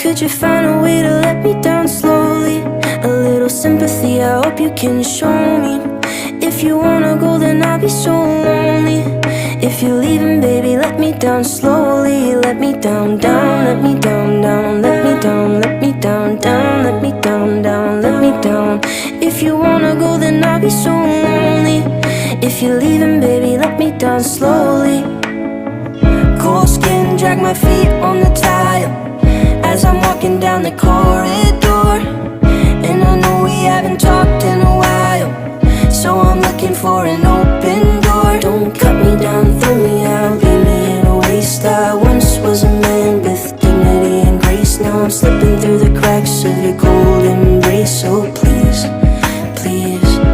Could you find a way to let me down slowly? A little sympathy, I hope you can show me. If you wanna go, then I'll be so lonely. If you're leaving, baby, let me down slowly. Let me down, down, let me down, down. Let me down, let me down, down. Let me down, down, let me down. If you wanna go, then I'll be so lonely. If you're leaving, baby, let me down slowly. Cold skin, drag my feet on the tile as I'm walking down the corridor. And I know we haven't talked in a while, so I'm looking for an open door. Don't cut me down, throw me out, leave me in a waste. I once was a man with dignity and grace. Now I'm slipping through the cracks of your cold embrace. So